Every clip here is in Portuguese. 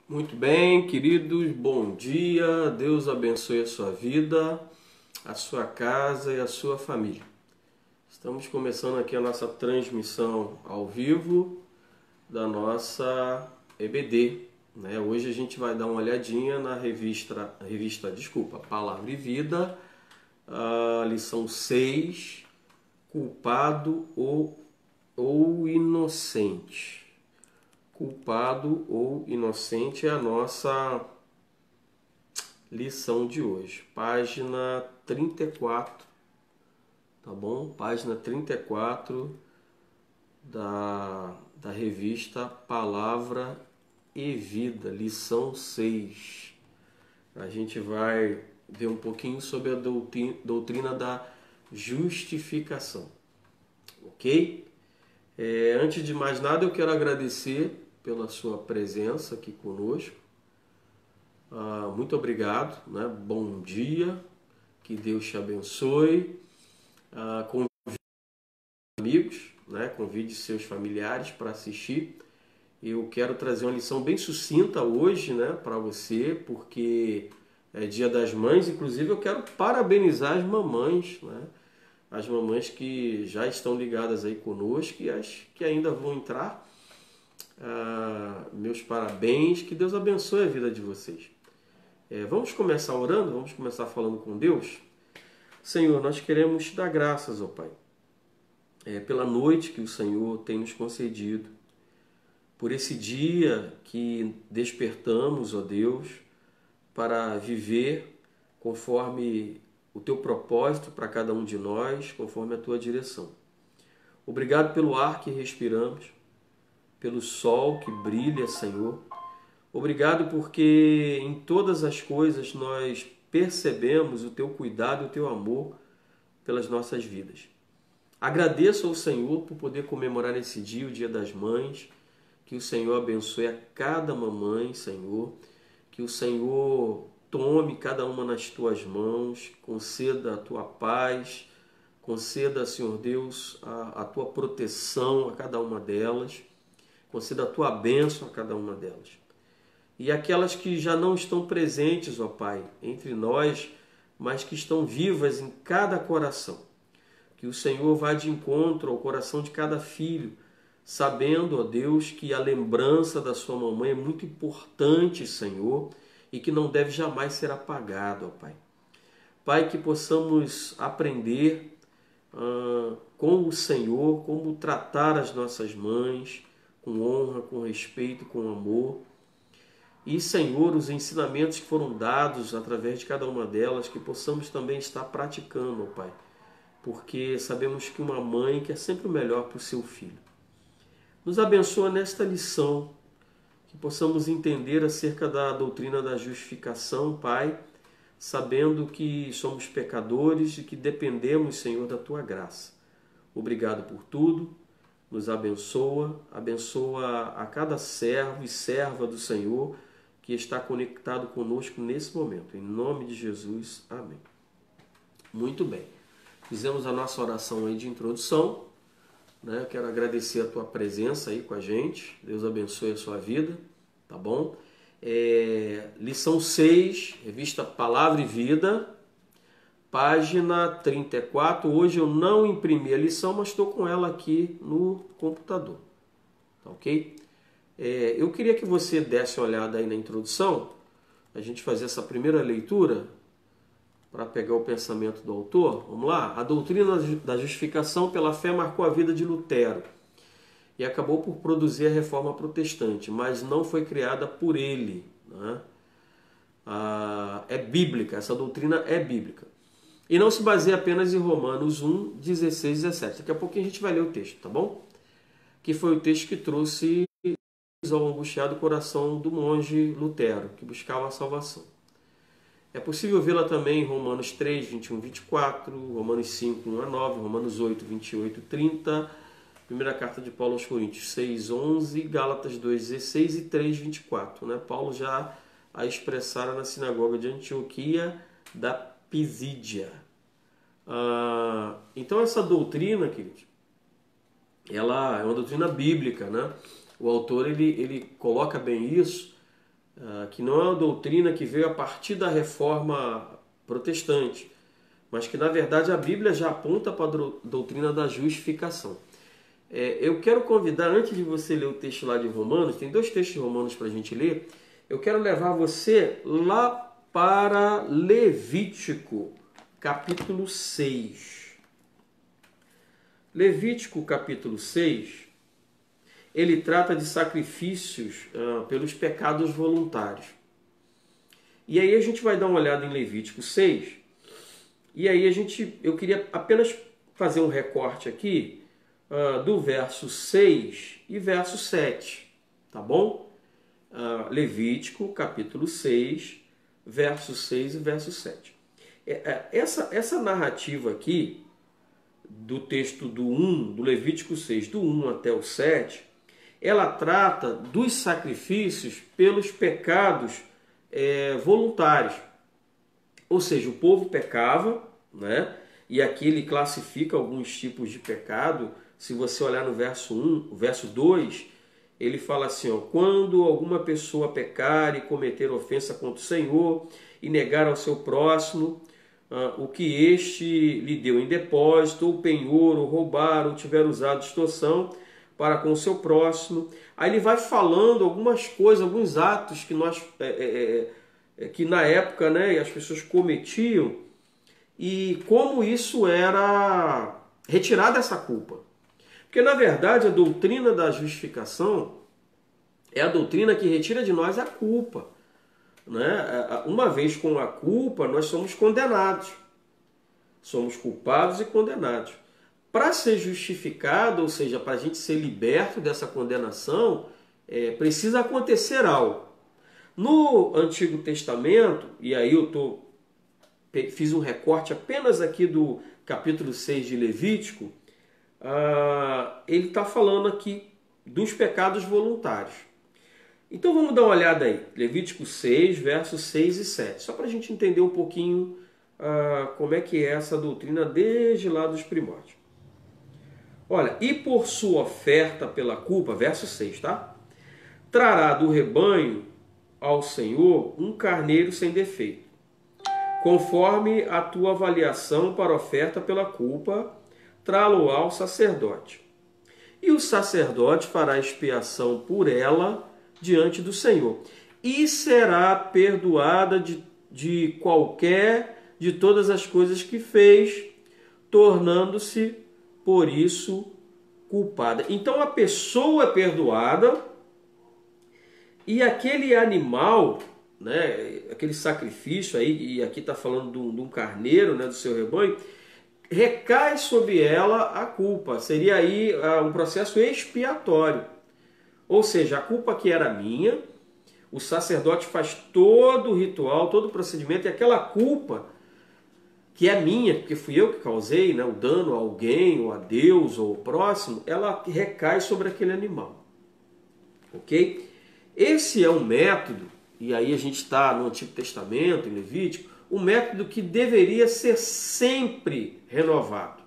Muito bem, queridos, bom dia. Deus abençoe a sua vida, a sua casa e a sua família. Estamos começando aqui a nossa transmissão ao vivo da nossa EBD, né? Hoje a gente vai dar uma olhadinha na revista, Palavra e Vida, a lição 6, culpado ou inocente. Culpado ou inocente é a nossa lição de hoje. Página 34, tá bom? Página 34 da revista Palavra e Vida, lição 6. A gente vai ver um pouquinho sobre a doutrina da justificação, ok? Antes de mais nada, eu quero agradecer pela sua presença aqui conosco. Muito obrigado, né? Bom dia, que Deus te abençoe. Convide amigos, né? Convide seus familiares para assistir. Eu quero trazer uma lição bem sucinta hoje, né, para você, porque é Dia das Mães. Inclusive, eu quero parabenizar as mamães, né? As mamães que já estão ligadas aí conosco e as que ainda vão entrar. Meus parabéns, que Deus abençoe a vida de vocês. Vamos começar orando, vamos começar falando com Deus. Senhor, nós queremos te dar graças, ó Pai, pela noite que o Senhor tem nos concedido, por esse dia que despertamos, ó Deus, para viver conforme o teu propósito para cada um de nós, conforme a tua direção. Obrigado pelo ar que respiramos, pelo sol que brilha, Senhor. Obrigado porque em todas as coisas nós percebemos o teu cuidado e o teu amor pelas nossas vidas. Agradeço ao Senhor por poder comemorar esse dia, o Dia das Mães. Que o Senhor abençoe a cada mamãe, Senhor. Que o Senhor tome cada uma nas tuas mãos, conceda a tua paz, conceda, Senhor Deus, a tua proteção a cada uma delas, conceda a tua bênção a cada uma delas. E aquelas que já não estão presentes, ó Pai, entre nós, mas que estão vivas em cada coração. Que o Senhor vá de encontro ao coração de cada filho, sabendo, ó Deus, que a lembrança da sua mamãe é muito importante, Senhor, e que não deve jamais ser apagado, ó Pai. Pai, que possamos aprender com o Senhor como tratar as nossas mães, com honra, com respeito, com amor. E, Senhor, os ensinamentos que foram dados através de cada uma delas, que possamos também estar praticando, ó Pai. Porque sabemos que uma mãe quer sempre o melhor para o seu filho. Nos abençoa nesta lição, que possamos entender acerca da doutrina da justificação, Pai, sabendo que somos pecadores e que dependemos, Senhor, da Tua graça. Obrigado por tudo, nos abençoa, abençoa a cada servo e serva do Senhor que está conectado conosco nesse momento. Em nome de Jesus, amém. Muito bem, fizemos a nossa oração aí de introdução, né? Eu quero agradecer a tua presença aí com a gente, Deus abençoe a sua vida, tá bom? Lição 6, revista Palavra e Vida, página 34. Hoje eu não imprimi a lição, mas estou com ela aqui no computador, tá ok? Eu queria que você desse uma olhada aí na introdução, a gente fazer essa primeira leitura, para pegar o pensamento do autor. Vamos lá? A doutrina da justificação pela fé marcou a vida de Lutero e acabou por produzir a reforma protestante, mas não foi criada por ele, né? É bíblica, essa doutrina é bíblica. E não se baseia apenas em Romanos 1, 16 e 17. Daqui a pouquinho a gente vai ler o texto, tá bom? Que foi o texto que trouxe ao angustiado coração do monge Lutero, que buscava a salvação. É possível vê-la também em Romanos 3, 21, 24, Romanos 5, 1 a 9, Romanos 8, 28, 30, primeira carta de Paulo aos Coríntios 6, 11, Gálatas 2, 16 e 3, 24. Né? Paulo já a expressara na sinagoga de Antioquia da Pisídia. Então essa doutrina, queridos, ela é uma doutrina bíblica, né? O autor ele coloca bem isso que não é uma doutrina que veio a partir da reforma protestante, mas que na verdade a Bíblia já aponta para a doutrina da justificação. Eu quero convidar, antes de você ler o texto lá de Romanos, tem 2 textos de Romanos para a gente ler, eu quero levar você lá para Levítico, capítulo 6. Levítico, capítulo 6, ele trata de sacrifícios pelos pecados voluntários. E aí a gente vai dar uma olhada em Levítico 6, e aí eu queria apenas fazer um recorte aqui do verso 6 e verso 7, tá bom? Levítico, capítulo 6, verso 6 e verso 7. Essa narrativa aqui, do texto do Levítico 6, do 1 até o 7, ela trata dos sacrifícios pelos pecados voluntários. Ou seja, o povo pecava, né? E aqui ele classifica alguns tipos de pecado. Se você olhar no verso 1, o verso 2, ele fala assim, ó, quando alguma pessoa pecar e cometer ofensa contra o Senhor e negar ao seu próximo o que este lhe deu em depósito, ou penhor, ou roubar, ou tiver usado extorsão para com o seu próximo. Aí ele vai falando algumas coisas, alguns atos que na época, né, as pessoas cometiam e como isso era retirada essa culpa. Porque na verdade a doutrina da justificação é a doutrina que retira de nós a culpa. Né? Uma vez com a culpa, nós somos condenados. Somos culpados e condenados. Para ser justificado, ou seja, para a gente ser liberto dessa condenação, precisa acontecer algo. No Antigo Testamento, e aí fiz um recorte apenas aqui do capítulo 6 de Levítico, ele está falando aqui dos pecados voluntários. Então vamos dar uma olhada aí, Levítico 6, versos 6 e 7, só para a gente entender um pouquinho como é que é essa doutrina desde lá dos primórdios. Olha, e por sua oferta pela culpa, verso 6, tá? Trará do rebanho ao Senhor um carneiro sem defeito, conforme a tua avaliação para oferta pela culpa, trá-lo ao sacerdote. E o sacerdote fará expiação por ela diante do Senhor, e será perdoada de qualquer de todas as coisas que fez, tornando-se por isso culpada. Então a pessoa é perdoada e aquele animal, né, aquele sacrifício aí, e aqui está falando de um carneiro, né, do seu rebanho, recai sobre ela a culpa. Seria aí um processo expiatório. Ou seja, a culpa que era minha, o sacerdote faz todo o ritual, todo o procedimento, e aquela culpa que é minha, porque fui eu que causei, né, o dano a alguém, ou a Deus, ou ao próximo, ela recai sobre aquele animal. Ok? Esse é um método, e aí a gente está no Antigo Testamento, em Levítico, um método que deveria ser sempre renovado.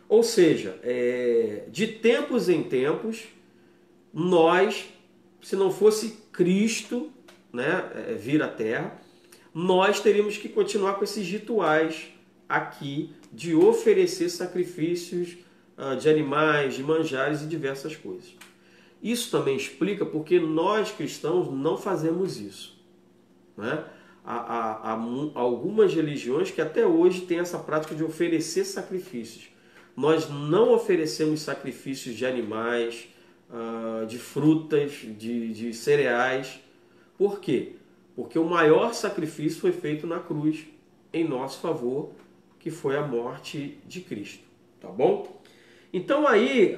Ou seja, de tempos em tempos, nós, se não fosse Cristo, né, vir à Terra, nós teríamos que continuar com esses rituais aqui de oferecer sacrifícios de animais, de manjares e diversas coisas. Isso também explica porque nós cristãos não fazemos isso. Né? Há algumas religiões que até hoje têm essa prática de oferecer sacrifícios. Nós não oferecemos sacrifícios de animais, de frutas, de cereais. Por quê? Porque o maior sacrifício foi feito na cruz em nosso favor, que foi a morte de Cristo. Tá bom? Então aí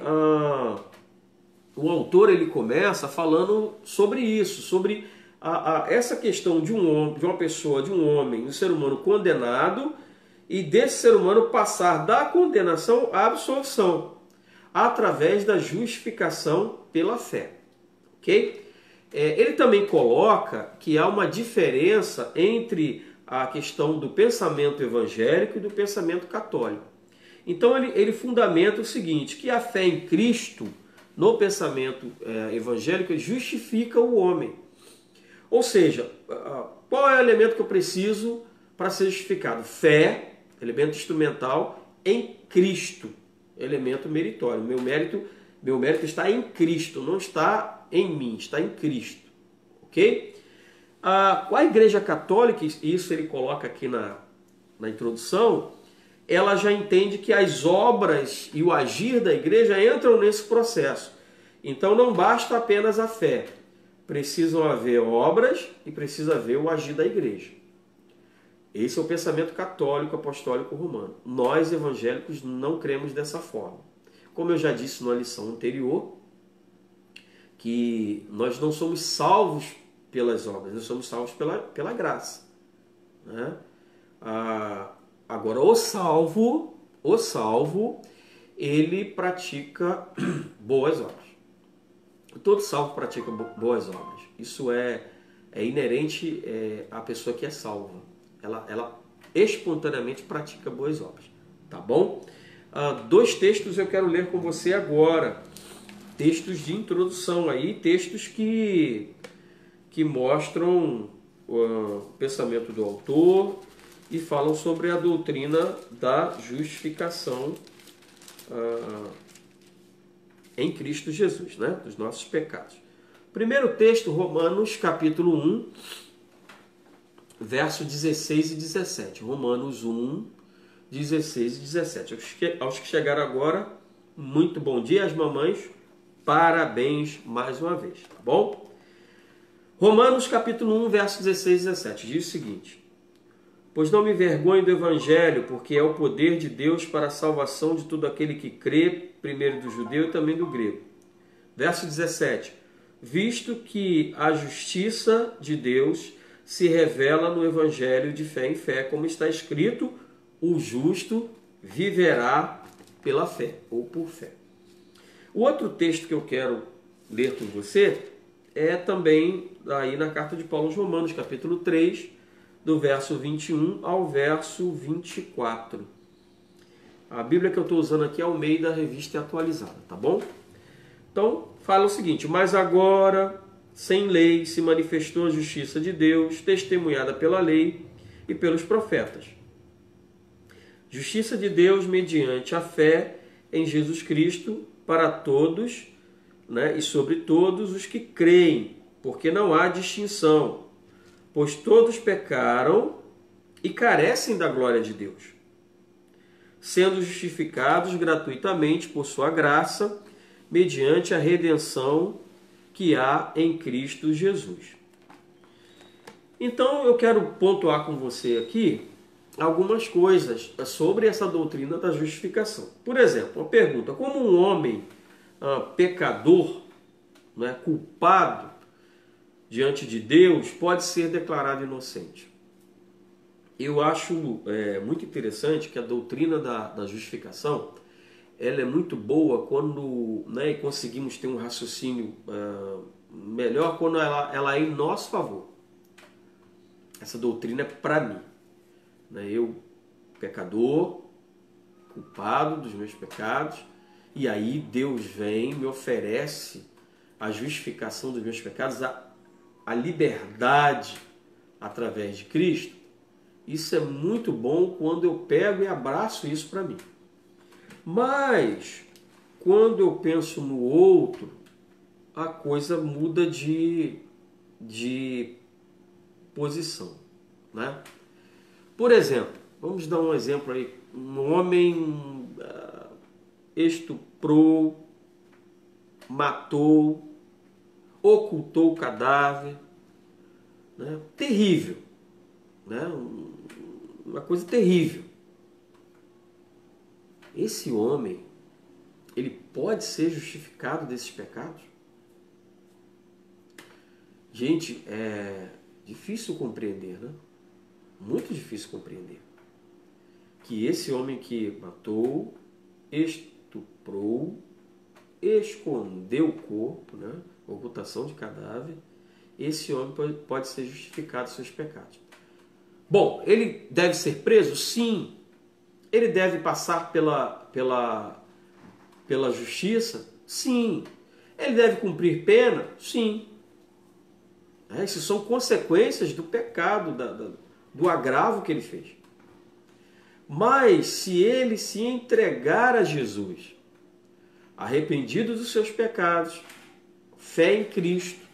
o autor ele começa falando sobre isso, sobre essa questão de uma pessoa, de um homem, um ser humano condenado, e desse ser humano passar da condenação à absolvição, através da justificação pela fé. Ok? Ele também coloca que há uma diferença entre a questão do pensamento evangélico e do pensamento católico. Então ele fundamenta o seguinte, que a fé em Cristo, no pensamento evangélico, justifica o homem. Ou seja, qual é o elemento que eu preciso para ser justificado? Fé, elemento instrumental, em Cristo, elemento meritório. Meu mérito está em Cristo, não está em mim, está em Cristo. Ok? A Igreja Católica, isso ele coloca aqui na introdução, ela já entende que as obras e o agir da igreja entram nesse processo. Então não basta apenas a fé. Precisam haver obras e precisa haver o agir da igreja. Esse é o pensamento católico apostólico romano. Nós, evangélicos, não cremos dessa forma. Como eu já disse na lição anterior, que nós não somos salvos pelas obras, nós somos salvos pela graça. Né? Agora, o salvo, ele pratica boas obras. Todo salvo pratica boas obras. Isso é inerente à pessoa que é salva. Ela espontaneamente pratica boas obras. Tá bom? 2 textos eu quero ler com você agora. Textos de introdução aí, textos que mostram o pensamento do autor e falam sobre a doutrina da justificação em Cristo Jesus, né? Dos nossos pecados. Primeiro texto, Romanos capítulo 1, verso 16 e 17. Romanos 1, 16 e 17. Aos que chegaram agora, muito bom dia, as mamães, parabéns mais uma vez, tá bom? Romanos capítulo 1, verso 16 e 17, diz o seguinte: pois não me envergonho do Evangelho, porque é o poder de Deus para a salvação de todo aquele que crê, primeiro do judeu e também do grego. Verso 17: visto que a justiça de Deus se revela no Evangelho de fé em fé, como está escrito, o justo viverá pela fé, ou por fé. O outro texto que eu quero ler com você é também aí na carta de Paulo aos Romanos, capítulo 3, do verso 21 ao verso 24. A Bíblia que eu estou usando aqui é Almeida Revista Atualizada, tá bom? Então, fala o seguinte: mas agora, sem lei, se manifestou a justiça de Deus, testemunhada pela lei e pelos profetas. Justiça de Deus mediante a fé em Jesus Cristo para todos, né, e sobre todos os que creem, porque não há distinção, pois todos pecaram e carecem da glória de Deus, sendo justificados gratuitamente por sua graça, mediante a redenção que há em Cristo Jesus. Então eu quero pontuar com você aqui algumas coisas sobre essa doutrina da justificação. Por exemplo, uma pergunta: como um homem pecador, né, culpado diante de Deus, pode ser declarado inocente? Eu acho muito interessante que a doutrina da justificação ela é muito boa quando, né, conseguimos ter um raciocínio melhor quando ela é em nosso favor. Essa doutrina é para mim. Né? Eu, pecador, culpado dos meus pecados, e aí Deus vem, me oferece a justificação dos meus pecados, a liberdade através de Cristo. Isso é muito bom quando eu pego e abraço isso para mim. Mas, quando eu penso no outro, a coisa muda de posição. Né? Por exemplo, vamos dar um exemplo aí. Um homem estuprou, matou, ocultou o cadáver. Né? Terrível. Né? Uma coisa terrível. Esse homem, ele pode ser justificado desses pecados? Gente, é difícil compreender, né? Muito difícil compreender que esse homem que matou, estuprou, escondeu o corpo, né? Ocultação de cadáver, esse homem pode ser justificado dos seus pecados. Bom, ele deve ser preso? Sim. Ele deve passar pela justiça? Sim. Ele deve cumprir pena? Sim. Isso são consequências do pecado, do agravo que ele fez. Mas se ele se entregar a Jesus, arrependido dos seus pecados, fé em Cristo,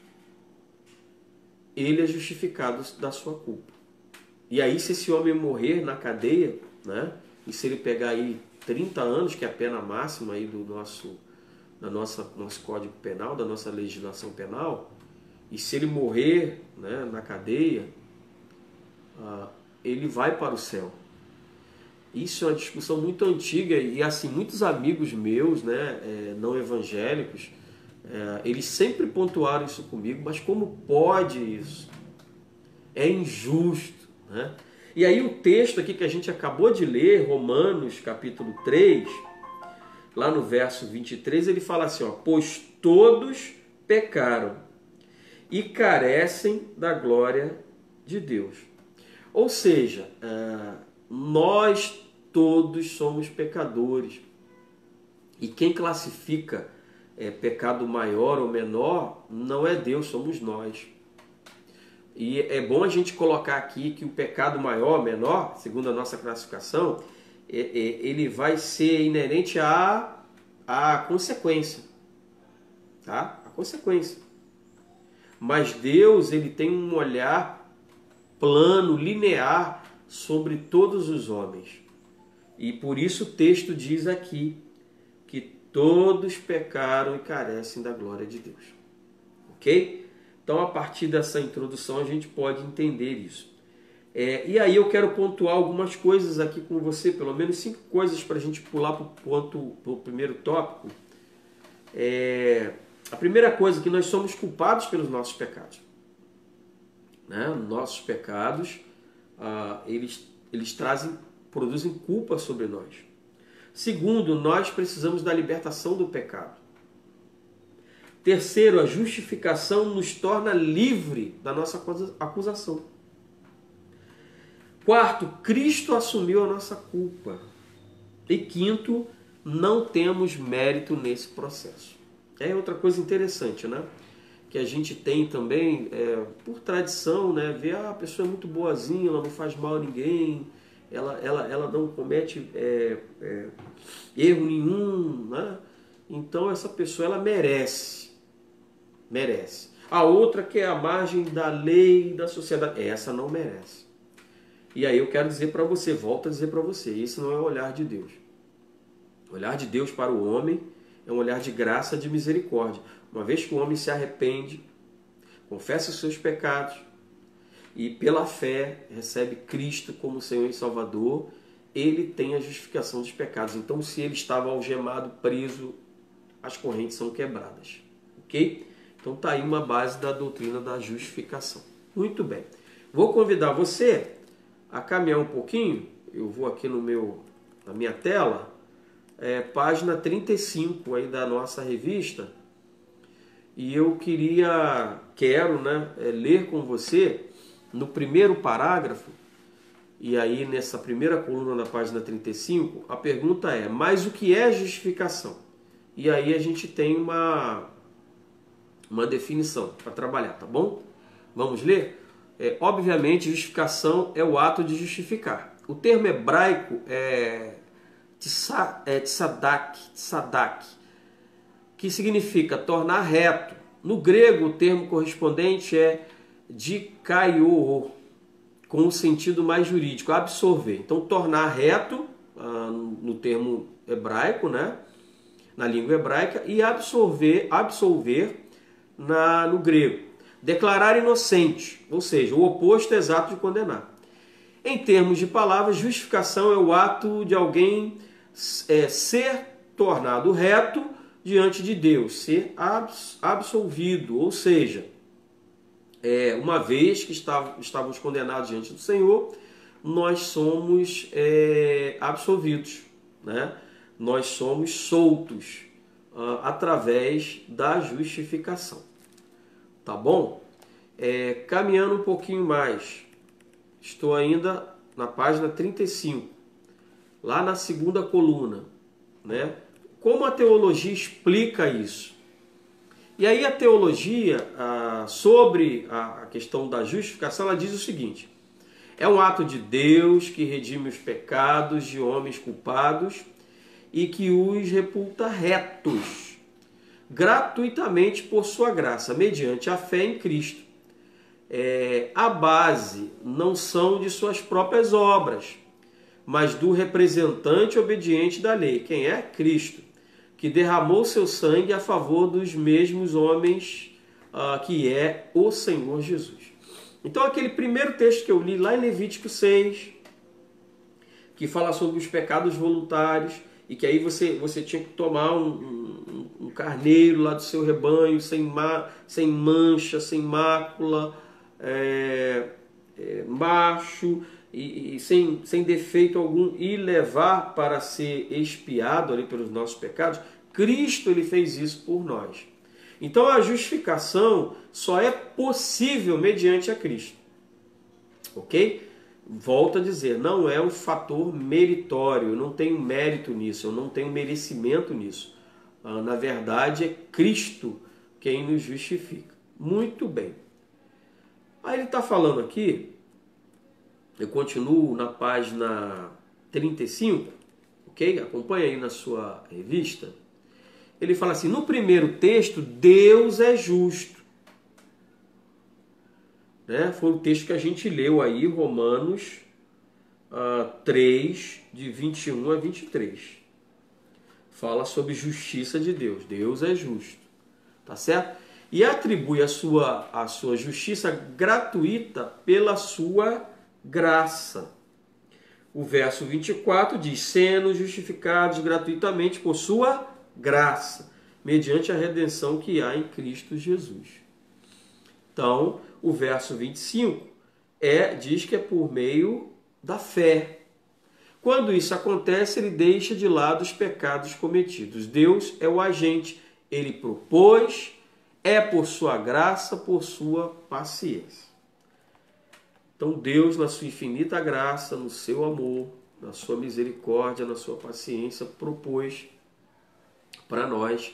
ele é justificado da sua culpa. E aí, se esse homem morrer na cadeia, né, e se ele pegar aí 30 anos, que é a pena máxima aí do nosso Código Penal, da nossa legislação penal, e se ele morrer, né, na cadeia, ele vai para o céu. Isso é uma discussão muito antiga e assim, muitos amigos meus, né, não evangélicos, eles sempre pontuaram isso comigo, mas como pode isso? É injusto, né? E aí o texto aqui que a gente acabou de ler, Romanos capítulo 3, lá no verso 23, ele fala assim, ó, pois todos pecaram e carecem da glória de Deus. Ou seja, nós todos somos pecadores. E quem classifica pecado maior ou menor não é Deus, somos nós. E é bom a gente colocar aqui que o pecado maior, menor, segundo a nossa classificação, ele vai ser inerente à consequência. Tá? A consequência. Mas Deus, ele tem um olhar plano, linear sobre todos os homens. E por isso o texto diz aqui que todos pecaram e carecem da glória de Deus. Ok? Então, a partir dessa introdução, a gente pode entender isso. E aí eu quero pontuar algumas coisas aqui com você, pelo menos 5 coisas para a gente pular para o primeiro tópico. A primeira coisa é que nós somos culpados pelos nossos pecados. Né? Nossos pecados, eles produzem culpa sobre nós. Segundo, nós precisamos da libertação do pecado. Terceiro, a justificação nos torna livre da nossa acusação. Quarto, Cristo assumiu a nossa culpa. E quinto, não temos mérito nesse processo. É outra coisa interessante, né? Que a gente tem também, por tradição, né? Ver a pessoa é muito boazinha, ela não faz mal a ninguém, ela não comete erro nenhum, né? Então essa pessoa ela merece. A outra que é a margem da lei da sociedade, essa não merece. E aí eu quero dizer para você, volto a dizer para você, esse não é o olhar de Deus. O olhar de Deus para o homem é um olhar de graça, de misericórdia. Uma vez que o homem se arrepende, confessa os seus pecados e pela fé recebe Cristo como Senhor e Salvador, ele tem a justificação dos pecados. Então, se ele estava algemado, preso, as correntes são quebradas. Ok? Então está aí uma base da doutrina da justificação. Muito bem. Vou convidar você a caminhar um pouquinho. Eu vou aqui na minha tela, página 35 aí da nossa revista. E eu quero ler com você no primeiro parágrafo, e aí nessa primeira coluna da página 35, a pergunta é, mas o que é justificação? E aí a gente tem uma definição para trabalhar, tá bom? Vamos ler? Obviamente, justificação é o ato de justificar. O termo hebraico é tsadak, que significa tornar reto. No grego, o termo correspondente é dikaio, com o sentido mais jurídico, absorver. Então, tornar reto, no termo hebraico, né? Na língua hebraica, e absolver no grego. Declarar inocente, ou seja, o oposto exato de condenar. Em termos de palavras, justificação é o ato de alguém ser tornado reto diante de Deus, ser absolvido, ou seja, uma vez que estávamos condenados diante do Senhor, nós somos absolvidos, né? Nós somos soltos através da justificação. Tá bom? Caminhando um pouquinho mais, estou ainda na página 35, lá na segunda coluna, né? Como a teologia explica isso? E aí a teologia sobre a questão da justificação, ela diz o seguinte: é um ato de Deus que redime os pecados de homens culpados e que os repulta retos, gratuitamente por sua graça, mediante a fé em Cristo. A base não são de suas próprias obras, mas do representante obediente da lei. Quem é? Cristo, que derramou seu sangue a favor dos mesmos homens, que é o Senhor Jesus. Então aquele primeiro texto que eu li lá em Levítico 6, que fala sobre os pecados voluntários, e que aí você tinha que tomar um carneiro lá do seu rebanho, sem mancha, sem mácula, macho, e sem defeito algum, e levar para ser expiado ali pelos nossos pecados. Cristo, ele fez isso por nós. Então a justificação só é possível mediante a Cristo. Ok? Volto a dizer, não é um fator meritório, eu não tenho mérito nisso, eu não tenho merecimento nisso. Na verdade, é Cristo quem nos justifica. Muito bem. Aí ele está falando aqui, eu continuo na página 35, ok? Acompanha aí na sua revista. Ele fala assim, no primeiro texto, Deus é justo. Foi o texto que a gente leu aí, Romanos 3, de 21 a 23. Fala sobre justiça de Deus. Deus é justo. Tá certo? E atribui a sua justiça gratuita pela sua graça. O verso 24 diz, sendo justificados gratuitamente por sua graça, mediante a redenção que há em Cristo Jesus. Então, o verso 25 diz que é por meio da fé. Quando isso acontece, ele deixa de lado os pecados cometidos. Deus é o agente, ele propôs, é por sua graça, por sua paciência. Então Deus, na sua infinita graça, no seu amor, na sua misericórdia, na sua paciência, propôs para nós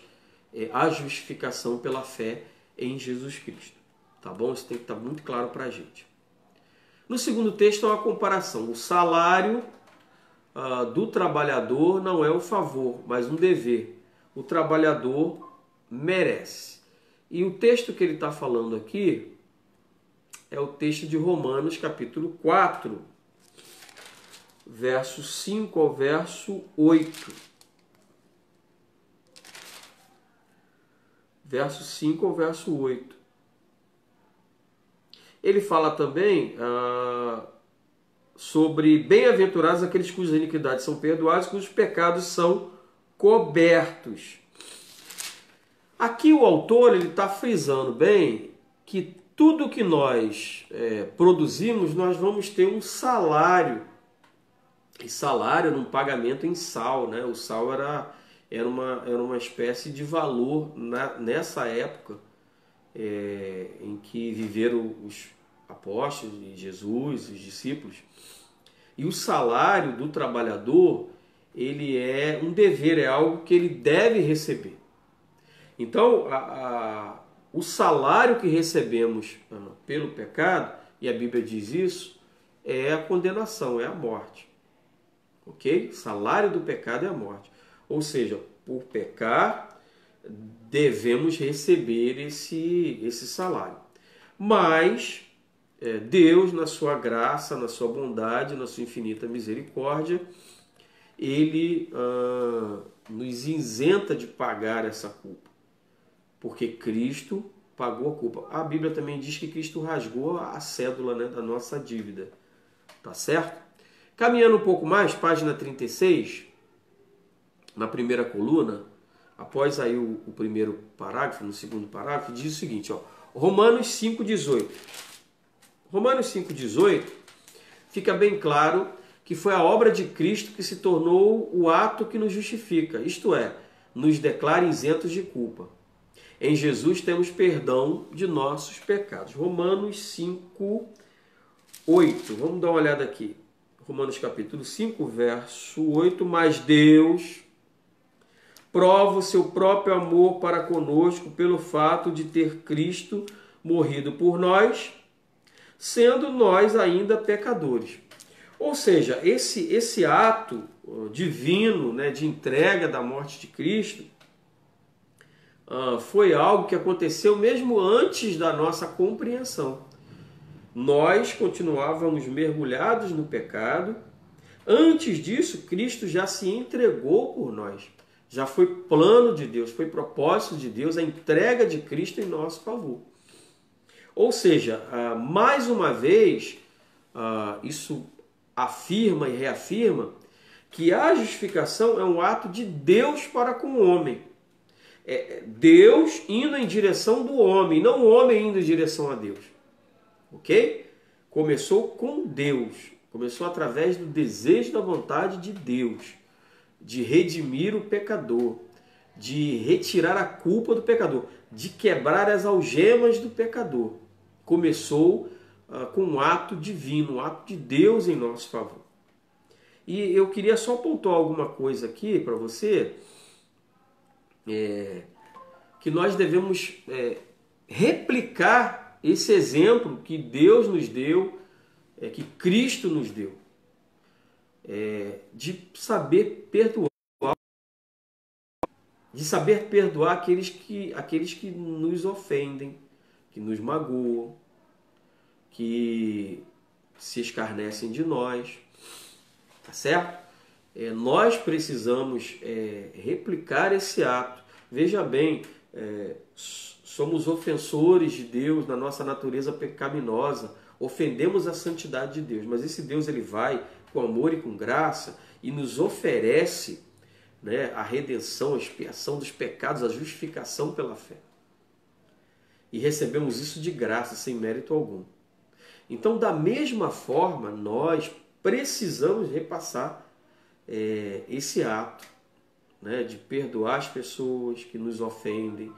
a justificação pela fé em Jesus Cristo. Tá bom? Isso tem que estar muito claro para a gente. No segundo texto é uma comparação. O salário do trabalhador não é um favor, mas um dever. O trabalhador merece. E o texto que ele está falando aqui é o texto de Romanos, capítulo 4, verso 5 ao verso 8. Verso 5 ao verso 8. Ele fala também sobre bem-aventurados aqueles cujas iniquidades são perdoadas, cujos pecados são cobertos. Aqui o autor está frisando bem que tudo que nós produzimos, nós vamos ter um salário. E salário era um pagamento em sal, né? O sal era uma espécie de valor nessa época em que viveram os apóstolos, Jesus, os discípulos. E o salário do trabalhador, ele é um dever, é algo que ele deve receber. Então, o salário que recebemos pelo pecado, e a Bíblia diz isso, é a condenação, é a morte. Ok? O salário do pecado é a morte. Ou seja, por pecar, devemos receber esse salário. Mas Deus, na sua graça, na sua bondade, na sua infinita misericórdia, ele nos isenta de pagar essa culpa. Porque Cristo pagou a culpa. A Bíblia também diz que Cristo rasgou a cédula, né, da nossa dívida. Tá certo? Caminhando um pouco mais, página 36, na primeira coluna, após aí o primeiro parágrafo, no segundo parágrafo, diz o seguinte, Romanos 5,18. Romanos 5,18 fica bem claro que foi a obra de Cristo que se tornou o ato que nos justifica, isto é, nos declara isentos de culpa. Em Jesus temos perdão de nossos pecados. Romanos 5:8. Vamos dar uma olhada aqui. Romanos capítulo 5, verso 8. Mas Deus, prova o seu próprio amor para conosco pelo fato de ter Cristo morrido por nós, sendo nós ainda pecadores. Ou seja, esse ato divino, né, de entrega da morte de Cristo foi algo que aconteceu mesmo antes da nossa compreensão. Nós continuávamos mergulhados no pecado. Antes disso, Cristo já se entregou por nós. Já foi plano de Deus, foi propósito de Deus a entrega de Cristo em nosso favor. Ou seja, mais uma vez, isso afirma e reafirma que a justificação é um ato de Deus para com o homem. É Deus indo em direção do homem, não o homem indo em direção a Deus. Ok? Começou com Deus. Começou através do desejo da vontade de Deus, de redimir o pecador, de retirar a culpa do pecador, de quebrar as algemas do pecador. Começou com um ato divino, um ato de Deus em nosso favor. E eu queria só pontuar alguma coisa aqui para você, que nós devemos replicar esse exemplo que Deus nos deu, que Cristo nos deu, de saber perdoar, aqueles que nos ofendem, que nos magoam, que se escarnecem de nós, tá certo? Nós precisamos replicar esse ato. Veja bem, somos ofensores de Deus na nossa natureza pecaminosa, ofendemos a santidade de Deus, mas esse Deus ele vai com amor e com graça e nos oferece, né, a redenção, a expiação dos pecados, a justificação pela fé. E recebemos isso de graça, sem mérito algum. Então, da mesma forma, nós precisamos repassar esse ato, né, de perdoar as pessoas que nos ofendem,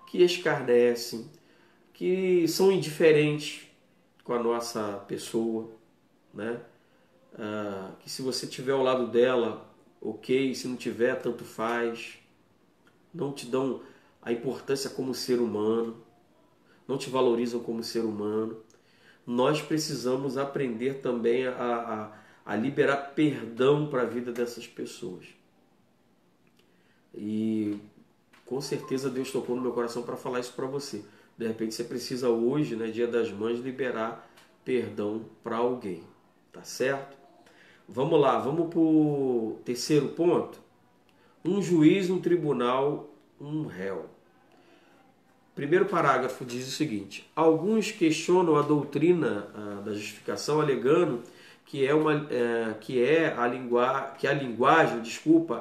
que escarnecem, que são indiferentes com a nossa pessoa, né? Que se você estiver ao lado dela, ok, se não tiver, tanto faz, não te dão a importância como ser humano, não te valorizam como ser humano. Nós precisamos aprender também a liberar perdão para a vida dessas pessoas. E com certeza Deus tocou no meu coração para falar isso para você. De repente você precisa hoje, né, Dia das Mães, liberar perdão para alguém. Tá certo? Vamos lá, vamos para o terceiro ponto. Um juiz, um tribunal, um réu. Primeiro parágrafo diz o seguinte: alguns questionam a doutrina da justificação, alegando que a linguagem,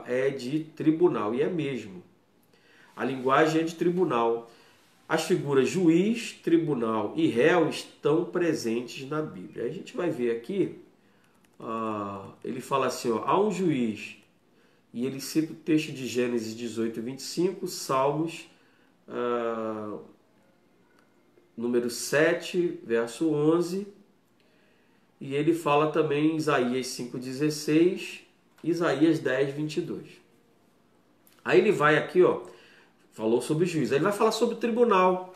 é de tribunal, e é mesmo. A linguagem é de tribunal. As figuras juiz, tribunal e réu estão presentes na Bíblia. A gente vai ver aqui, ele fala assim, há um juiz, e ele cita o texto de Gênesis 18, 25, Salmos, número 7, verso 11, e ele fala também em Isaías 5,16, Isaías 10, 22. Aí ele vai aqui, falou sobre o juiz. Aí ele vai falar sobre o tribunal.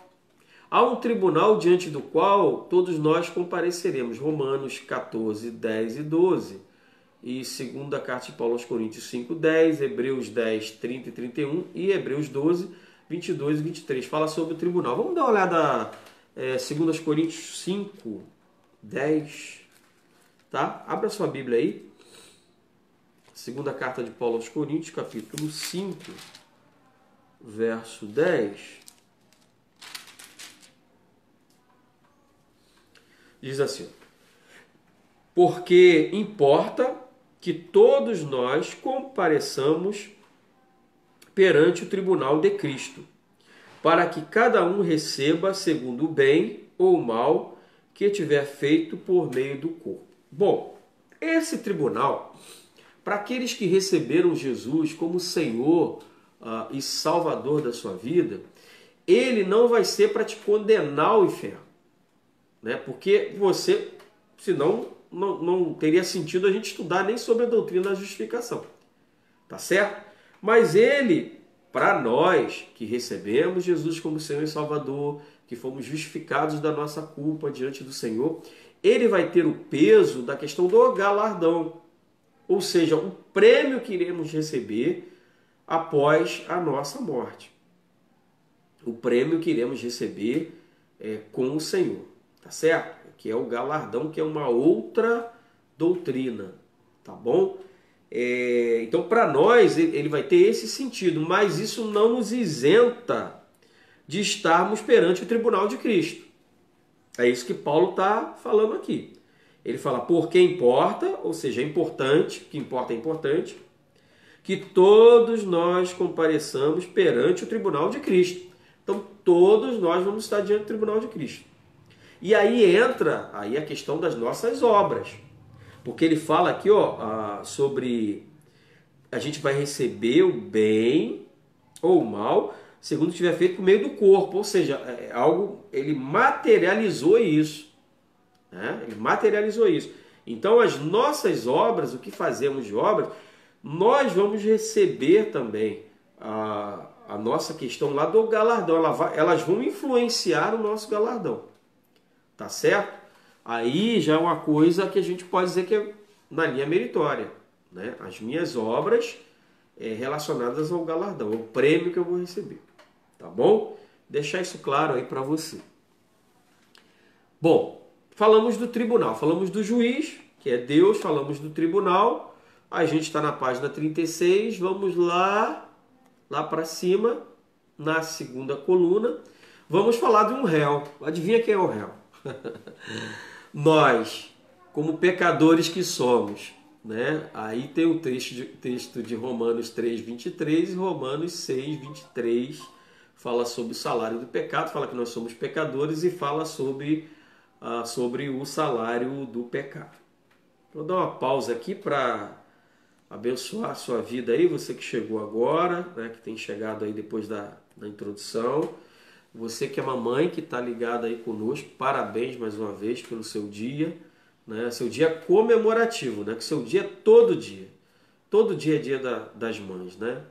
Há um tribunal diante do qual todos nós compareceremos. Romanos 14, 10 e 12. E segunda carta de Paulo aos Coríntios 5, 10. Hebreus 10, 30 e 31. E Hebreus 12, 22 e 23. Fala sobre o tribunal. Vamos dar uma olhada. 2 Coríntios 5, 10. Tá? Abra sua Bíblia aí. Segunda carta de Paulo aos Coríntios, capítulo 5. Verso 10, diz assim: porque importa que todos nós compareçamos perante o tribunal de Cristo, para que cada um receba segundo o bem ou o mal que tiver feito por meio do corpo. Bom, esse tribunal, para aqueles que receberam Jesus como Senhor e Salvador da sua vida, ele não vai ser para te condenar ao inferno, né? Porque você, senão não teria sentido a gente estudar nem sobre a doutrina da justificação, tá certo? Mas ele para nós que recebemos Jesus como Senhor e Salvador, que fomos justificados da nossa culpa diante do Senhor, ele vai ter o peso da questão do galardão, ou seja, o prêmio que iremos receber após a nossa morte. O prêmio que iremos receber com o Senhor, tá certo? Que é o galardão, que é uma outra doutrina, tá bom? Então, para nós, ele vai ter esse sentido, mas isso não nos isenta de estarmos perante o tribunal de Cristo. É isso que Paulo está falando aqui. Ele fala, porque importa, ou seja, é importante, que importa é importante, que todos nós compareçamos perante o tribunal de Cristo. Então, todos nós vamos estar diante do tribunal de Cristo. E aí entra a questão das nossas obras. Porque ele fala aqui sobre a gente vai receber o bem ou o mal, segundo tiver feito por meio do corpo. Ou seja, ele materializou isso. Né? Ele materializou isso. Então, as nossas obras, o que fazemos de obras, nós vamos receber também a nossa questão lá do galardão. Elas vão influenciar o nosso galardão. Tá certo? Aí já é uma coisa que a gente pode dizer que é na linha meritória. Né? As minhas obras relacionadas ao galardão, ao prêmio que eu vou receber. Tá bom? Deixar isso claro aí para você. Bom, falamos do tribunal, falamos do juiz, que é Deus, falamos do tribunal. A gente está na página 36, vamos lá para cima, na segunda coluna. Vamos falar de um réu. Adivinha quem é o réu? Nós, como pecadores que somos, né? Aí tem o texto de Romanos 3:23 e Romanos 6:23 fala sobre o salário do pecado, fala que nós somos pecadores e fala sobre o salário do pecado. Vou dar uma pausa aqui para abençoar a sua vida aí, você que chegou agora, né? Que tem chegado aí depois da introdução. Você que é mamãe, que está ligada aí conosco, parabéns mais uma vez pelo seu dia, né? Seu dia comemorativo, né? Que seu dia é todo dia. Todo dia é dia das mães, né?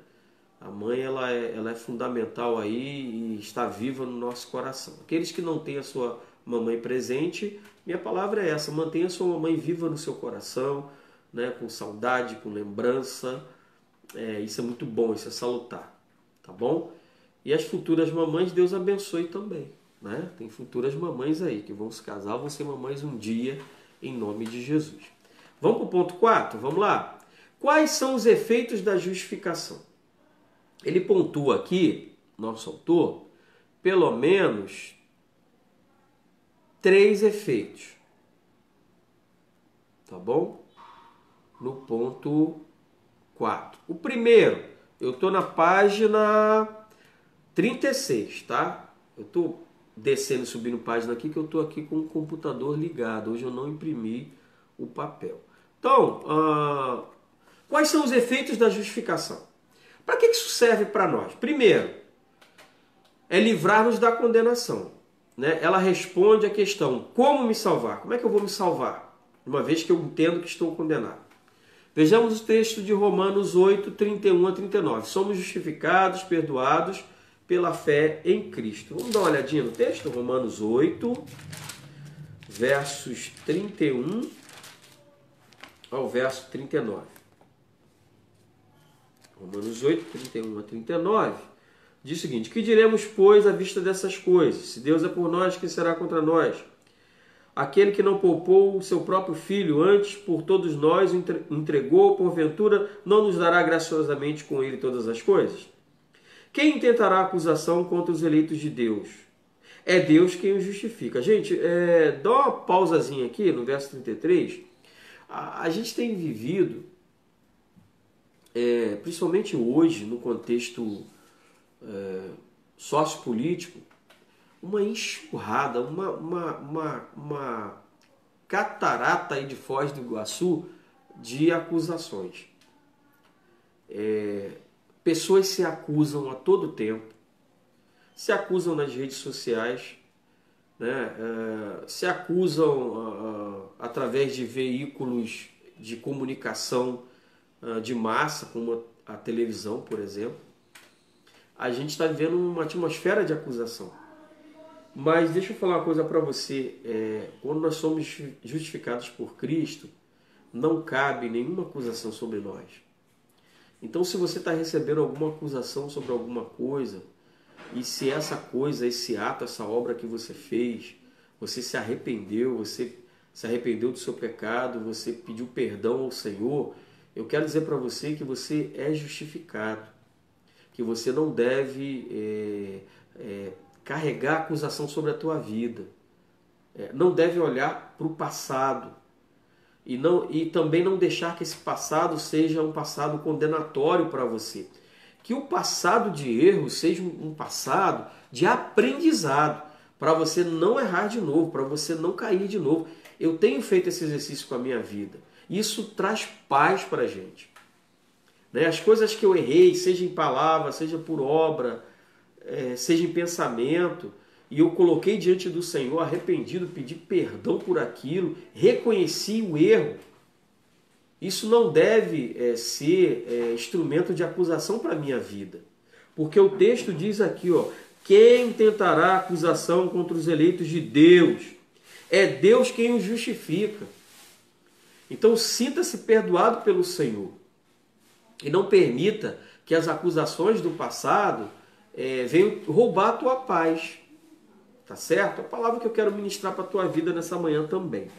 A mãe ela é fundamental aí e está viva no nosso coração. Aqueles que não têm a sua mamãe presente, minha palavra é essa, mantenha a sua mamãe viva no seu coração, né? Com saudade, com lembrança. Isso é muito bom, isso é salutar, tá bom? E as futuras mamães, Deus abençoe também. Né? Tem futuras mamães aí que vão se casar, vão ser mamães um dia, em nome de Jesus. Vamos para o ponto 4? Vamos lá. Quais são os efeitos da justificação? Ele pontua aqui, nosso autor, pelo menos 3 efeitos. Tá bom? No ponto 4. O primeiro, eu estou na página 36, tá? Eu estou descendo e subindo página aqui, que eu estou aqui com o computador ligado. Hoje eu não imprimi o papel. Então, quais são os efeitos da justificação? Para que isso serve para nós? Primeiro, é livrar-nos da condenação. Né? Ela responde à questão, como me salvar? Como é que eu vou me salvar? Uma vez que eu entendo que estou condenado. Vejamos o texto de Romanos 8, 31 a 39. Somos justificados, perdoados, pela fé em Cristo. Vamos dar uma olhadinha no texto, Romanos 8, versos 31 ao verso 39. Romanos 8, 31 a 39, diz o seguinte, que diremos, pois, à vista dessas coisas? Se Deus é por nós, quem será contra nós? Aquele que não poupou o seu próprio filho, antes por todos nós o entregou, porventura, não nos dará graciosamente com ele todas as coisas? Quem intentará acusação contra os eleitos de Deus? É Deus quem os justifica. Gente, dá uma pausazinha aqui no verso 33. A gente tem vivido, principalmente hoje, no contexto sociopolítico, uma enxurrada, uma catarata aí de Foz do Iguaçu de acusações. Pessoas se acusam a todo tempo, se acusam nas redes sociais, né? Se acusam através de veículos de comunicação de massa, como a televisão, por exemplo. a gente está vivendo uma atmosfera de acusação. Mas deixa eu falar uma coisa para você. Quando nós somos justificados por Cristo, não cabe nenhuma acusação sobre nós. Então, se você está recebendo alguma acusação sobre alguma coisa, e se essa coisa, esse ato, essa obra que você fez, você se arrependeu do seu pecado, você pediu perdão ao Senhor, eu quero dizer para você que você é justificado, que você não deve carregar acusação sobre a tua vida, não deve olhar para o passado e também não deixar que esse passado seja um passado condenatório para você. Que o passado de erro seja um passado de aprendizado, para você não errar de novo, para você não cair de novo. Eu tenho feito esse exercício com a minha vida. Isso traz paz para a gente. As coisas que eu errei, seja em palavra, seja por obra, seja em pensamento, e eu coloquei diante do Senhor, arrependido, pedi perdão por aquilo, reconheci o erro. Isso não deve ser instrumento de acusação para a minha vida. Porque o texto diz aqui, quem tentará acusação contra os eleitos de Deus? É Deus quem os justifica. Então sinta-se perdoado pelo Senhor. E não permita que as acusações do passado venham roubar a tua paz. Tá certo? A palavra que eu quero ministrar para a tua vida nessa manhã também.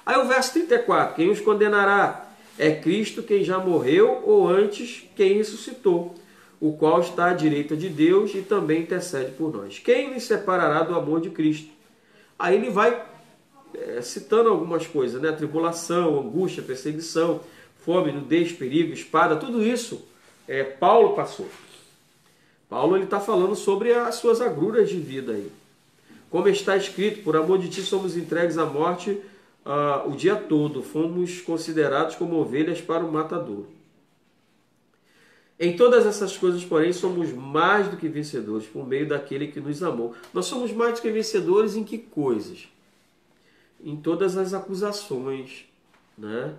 Aí o verso 34, quem os condenará? É Cristo quem já morreu, ou antes quem ressuscitou, o qual está à direita de Deus e também intercede por nós. Quem nos separará do amor de Cristo? Aí ele vai citando algumas coisas, né? Tribulação, angústia, perseguição, fome, nudez, perigo, espada, tudo isso Paulo passou. Paulo está falando sobre as suas agruras de vida aí. Como está escrito, por amor de ti somos entregues à morte o dia todo, fomos considerados como ovelhas para o matadouro. Em todas essas coisas, porém, somos mais do que vencedores por meio daquele que nos amou. Nós somos mais do que vencedores em que coisas? Em todas as acusações, né?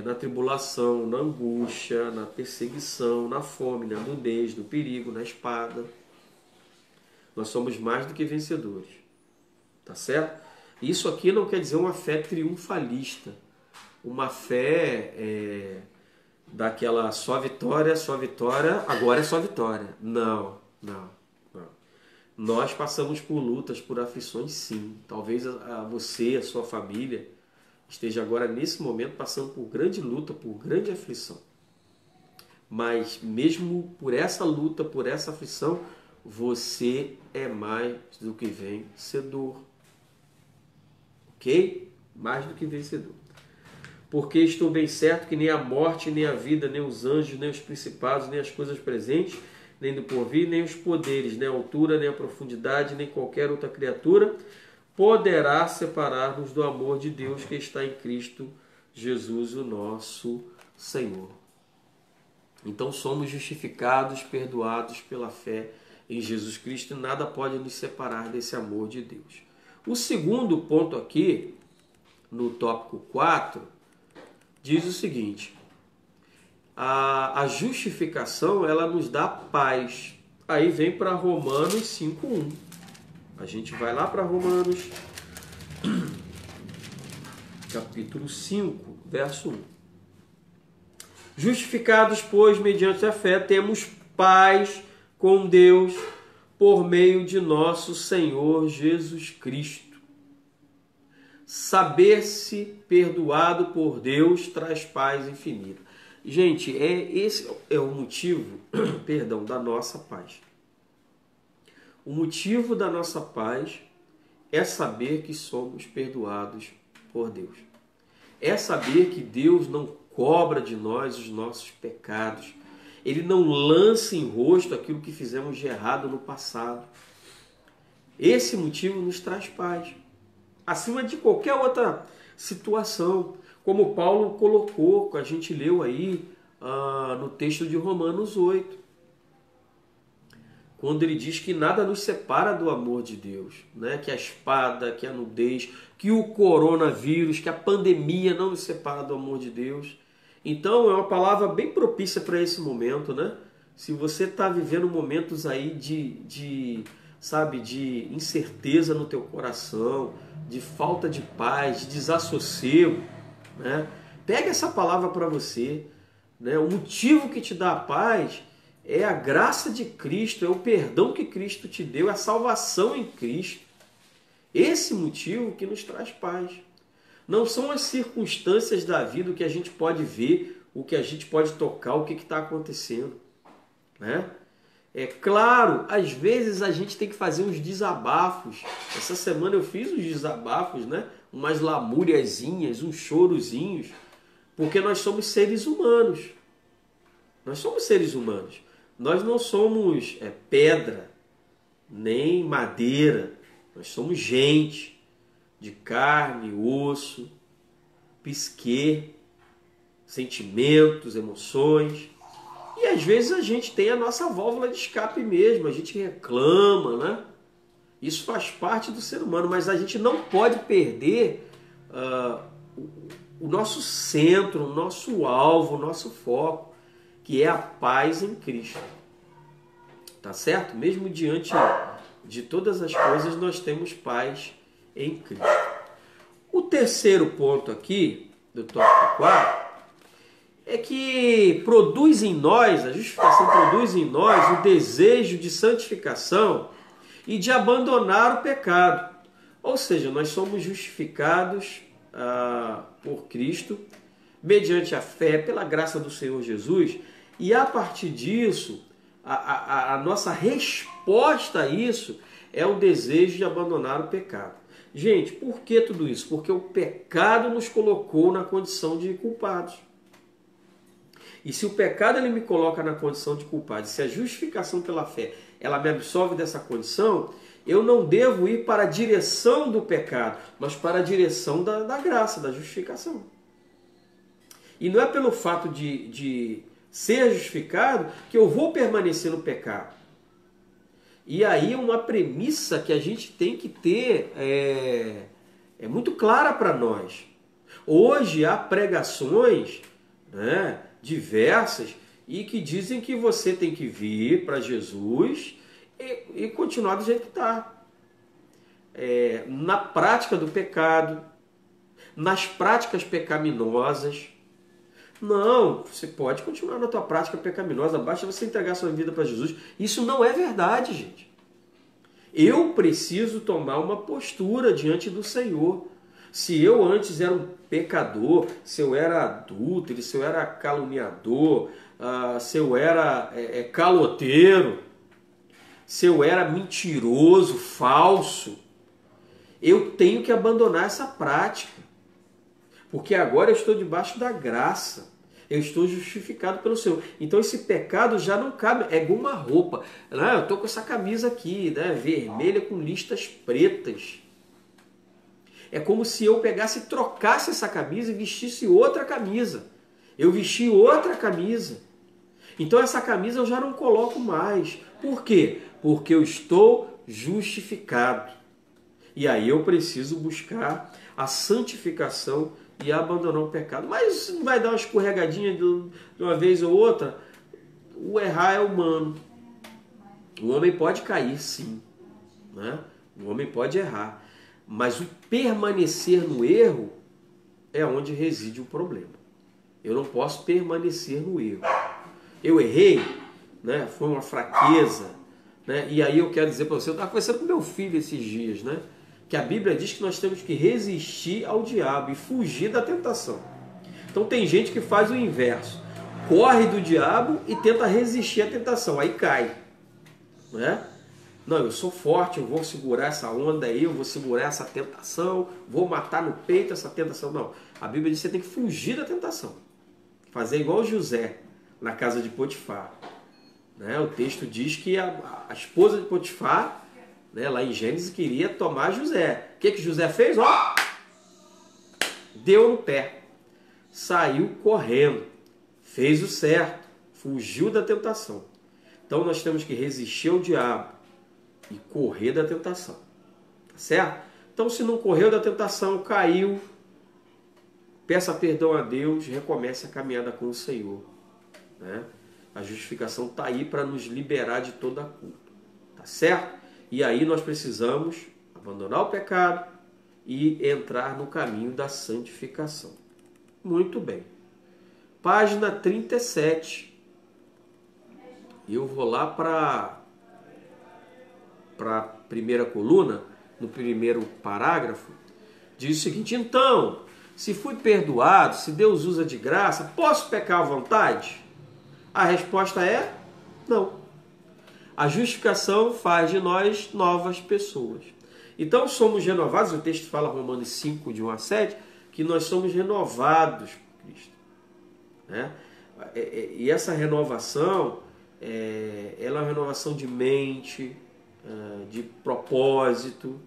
Na tribulação, na angústia, na perseguição, na fome, na nudez, no perigo, na espada. Nós somos mais do que vencedores. Tá certo? Isso aqui não quer dizer uma fé triunfalista. Uma fé daquela só vitória, agora é só vitória. Não. Nós passamos por lutas, por aflições, sim. Talvez você, a sua família, esteja agora nesse momento passando por grande luta, por grande aflição. Mas mesmo por essa luta, por essa aflição, você é mais do que vencedor. Ok? Mais do que vencedor. Porque estou bem certo que nem a morte, nem a vida, nem os anjos, nem os principados, nem as coisas presentes, nem do porvir, nem os poderes, nem a altura, nem a profundidade, nem qualquer outra criatura poderá separar-nos do amor de Deus que está em Cristo Jesus, o nosso Senhor. Então somos justificados, perdoados pela fé em Jesus Cristo e nada pode nos separar desse amor de Deus. O segundo ponto aqui, no tópico 4, diz o seguinte: a justificação ela nos dá paz. Aí vem para Romanos 5:1. A gente vai lá para Romanos, capítulo 5, verso 1. Justificados, pois, mediante a fé, temos paz com Deus por meio de nosso Senhor Jesus Cristo. Saber-se perdoado por Deus traz paz infinita. Gente, esse é o motivo, perdão, da nossa paz. O motivo da nossa paz é saber que somos perdoados por Deus. É saber que Deus não cobra de nós os nossos pecados. Ele não lança em rosto aquilo que fizemos de errado no passado. Esse motivo nos traz paz. Acima de qualquer outra situação. Como Paulo colocou, que a gente leu aí no texto de Romanos 8. Quando ele diz que nada nos separa do amor de Deus, né? Que a espada, que a nudez, que o coronavírus, que a pandemia não nos separa do amor de Deus. Então é uma palavra bem propícia para esse momento, né? se você está vivendo momentos aí sabe, de incerteza no teu coração, de falta de paz, de desassossego, né? Pega essa palavra para você, né? O motivo que te dá a paz é a graça de Cristo, é o perdão que Cristo te deu, é a salvação em Cristo. Esse motivo que nos traz paz. Não são as circunstâncias da vida, o que a gente pode ver, o que a gente pode tocar, o que está acontecendo, né? É claro, às vezes a gente tem que fazer uns desabafos. Essa semana eu fiz uns desabafos, né? Umas lamúriazinhas, uns chorozinhos, porque nós somos seres humanos. Nós somos seres humanos. Nós não somos pedra, nem madeira. Nós somos gente, de carne, osso, psique, sentimentos, emoções. E às vezes a gente tem a nossa válvula de escape mesmo, a gente reclama, né? Isso faz parte do ser humano, mas a gente não pode perder o nosso centro, o nosso alvo, o nosso foco, que é a paz em Cristo. Tá certo? Mesmo diante de todas as coisas, nós temos paz em Cristo. O terceiro ponto aqui, do tópico 4, é que produz em nós, a justificação produz em nós o desejo de santificação e de abandonar o pecado. Ou seja, nós somos justificados por Cristo, mediante a fé, pela graça do Senhor Jesus, e a partir disso, a nossa resposta a isso é o desejo de abandonar o pecado. Gente, por que tudo isso? Porque o pecado nos colocou na condição de culpados. E se o pecado ele me coloca na condição de culpado, se a justificação pela fé ela me absolve dessa condição, eu não devo ir para a direção do pecado, mas para a direção da graça, da justificação. E não é pelo fato de ser justificado que eu vou permanecer no pecado. E aí uma premissa que a gente tem que ter é muito clara para nós. Hoje há pregações, né, diversas e que dizem que você tem que vir para Jesus e continuar do jeito que está. Na prática do pecado, nas práticas pecaminosas. Não, você pode continuar na tua prática pecaminosa, basta você entregar sua vida para Jesus. Isso não é verdade, gente. Eu preciso tomar uma postura diante do Senhor. Se eu antes era um pecador, se eu era adúltero, se eu era caluniador, se eu era caloteiro, se eu era mentiroso, falso, eu tenho que abandonar essa prática. Porque agora eu estou debaixo da graça. Eu estou justificado pelo Senhor. Então esse pecado já não cabe. É igual uma roupa. Eu estou com essa camisa aqui, né, vermelha com listas pretas. É como se eu pegasse e trocasse essa camisa e vestisse outra camisa. Eu vesti outra camisa. Então essa camisa eu já não coloco mais. Por quê? Porque eu estou justificado. E aí eu preciso buscar a santificação e abandonar o pecado. Mas não vai dar uma escorregadinha de uma vez ou outra. O errar é humano. O homem pode cair, sim, né? O homem pode errar. Mas o permanecer no erro é onde reside o problema. Eu não posso permanecer no erro. Eu errei, né? Foi uma fraqueza, né? E aí eu quero dizer para você, eu estava conversando com meu filho esses dias, né? Que a Bíblia diz que nós temos que resistir ao diabo e fugir da tentação. Então tem gente que faz o inverso. Corre do diabo e tenta resistir à tentação. Aí cai, né? Não, eu sou forte, eu vou segurar essa onda aí, eu vou segurar essa tentação, vou matar no peito essa tentação. Não, a Bíblia diz que você tem que fugir da tentação. Fazer igual José na casa de Potifar. Né? O texto diz que a esposa de Potifar, né, lá em Gênesis, queria tomar José. O que José fez? Ó, deu no pé. Saiu correndo. Fez o certo. Fugiu da tentação. Então nós temos que resistir ao diabo e correr da tentação. Tá certo? Então se não correu da tentação, caiu, peça perdão a Deus, recomece a caminhada com o Senhor. Né? A justificação está aí para nos liberar de toda a culpa. Tá certo? E aí nós precisamos abandonar o pecado e entrar no caminho da santificação. Muito bem. Página 37. Eu vou lá para a primeira coluna, no primeiro parágrafo, diz o seguinte: então, se fui perdoado, se Deus usa de graça, posso pecar à vontade? A resposta é não. A justificação faz de nós novas pessoas. Então somos renovados, o texto fala, Romanos 5, de 1 a 7, que nós somos renovados por Cristo. Né? E essa renovação, ela é uma renovação de mente, de propósito,